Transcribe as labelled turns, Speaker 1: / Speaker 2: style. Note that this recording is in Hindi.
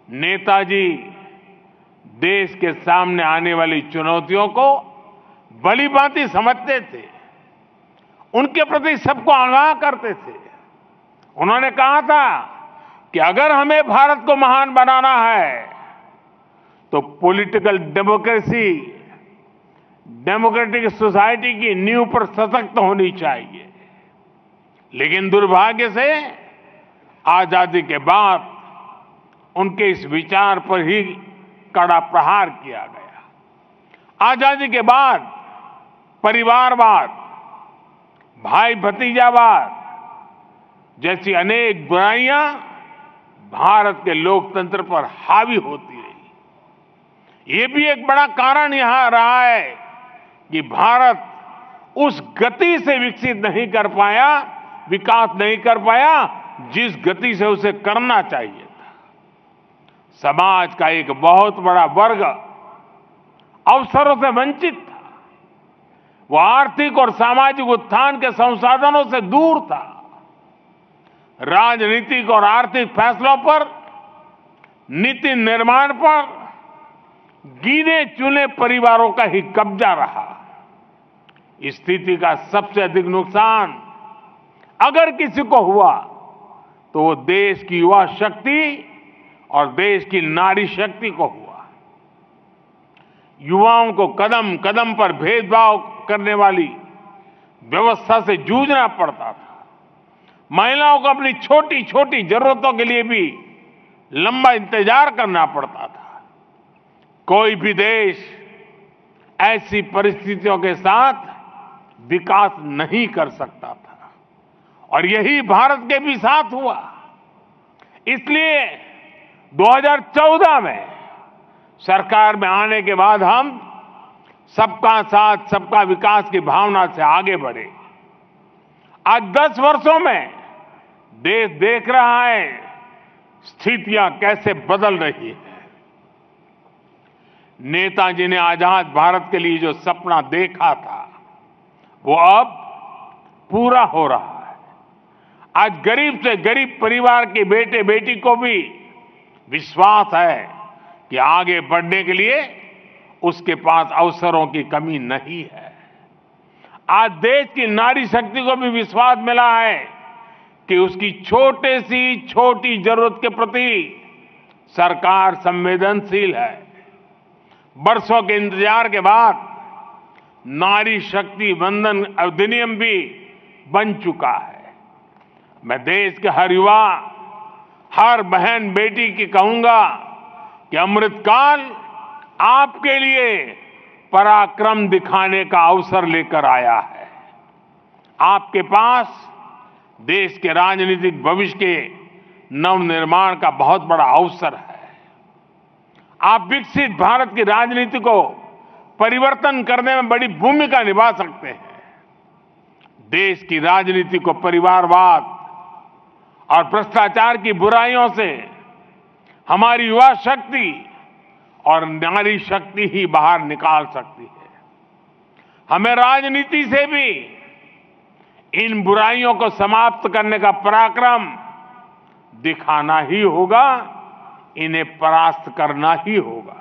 Speaker 1: नेताजी देश के सामने आने वाली चुनौतियों को भलीभांति समझते थे, उनके प्रति सबको आगाह करते थे। उन्होंने कहा था कि अगर हमें भारत को महान बनाना है तो पॉलिटिकल डेमोक्रेसी, डेमोक्रेटिक सोसाइटी की नींव पर सशक्त होनी चाहिए। लेकिन दुर्भाग्य से आजादी के बाद उनके इस विचार पर ही कड़ा प्रहार किया गया। आजादी के बाद परिवारवाद, भाई भतीजावाद जैसी अनेक बुराइयां भारत के लोकतंत्र पर हावी होती रही। ये भी एक बड़ा कारण यहां रहा है कि भारत उस गति से विकसित नहीं कर पाया, विकास नहीं कर पाया जिस गति से उसे करना चाहिए था। समाज का एक बहुत बड़ा वर्ग अवसरों से वंचित था। वो आर्थिक और सामाजिक उत्थान के संसाधनों से दूर था। राजनीतिक और आर्थिक फैसलों पर, नीति निर्माण पर गिने चुने परिवारों का ही कब्जा रहा। इस स्थिति का सबसे अधिक नुकसान अगर किसी को हुआ तो वो देश की युवा शक्ति और देश की नारी शक्ति को हुआ। युवाओं को कदम कदम पर भेदभाव करने वाली व्यवस्था से जूझना पड़ता था। महिलाओं को अपनी छोटी छोटी जरूरतों के लिए भी लंबा इंतजार करना पड़ता था। कोई भी देश ऐसी परिस्थितियों के साथ विकास नहीं कर सकता था और यही भारत के भी साथ हुआ। इसलिए 2014 में सरकार में आने के बाद हम सबका साथ सबका विकास की भावना से आगे बढ़े। आज 10 वर्षों में देश देख रहा है स्थितियां कैसे बदल रही है। नेताजी ने आजाद भारत के लिए जो सपना देखा था वो अब पूरा हो रहा है। आज गरीब से गरीब परिवार के बेटे बेटी को भी विश्वास है कि आगे बढ़ने के लिए उसके पास अवसरों की कमी नहीं है। आज देश की नारी शक्ति को भी विश्वास मिला है कि उसकी छोटे सी छोटी जरूरत के प्रति सरकार संवेदनशील है। बरसों के इंतजार के बाद नारी शक्ति वंदन अधिनियम भी बन चुका है। मैं देश के हर युवा, हर बहन बेटी की कहूंगा कि अमृतकाल आपके लिए पराक्रम दिखाने का अवसर लेकर आया है। आपके पास देश के राजनीतिक भविष्य के नवनिर्माण का बहुत बड़ा अवसर है। आप विकसित भारत की राजनीति को परिवर्तन करने में बड़ी भूमिका निभा सकते हैं। देश की राजनीति को परिवारवाद और भ्रष्टाचार की बुराइयों से हमारी युवा शक्ति और नारी शक्ति ही बाहर निकाल सकती है। हमें राजनीति से भी इन बुराइयों को समाप्त करने का पराक्रम दिखाना ही होगा, इन्हें परास्त करना ही होगा।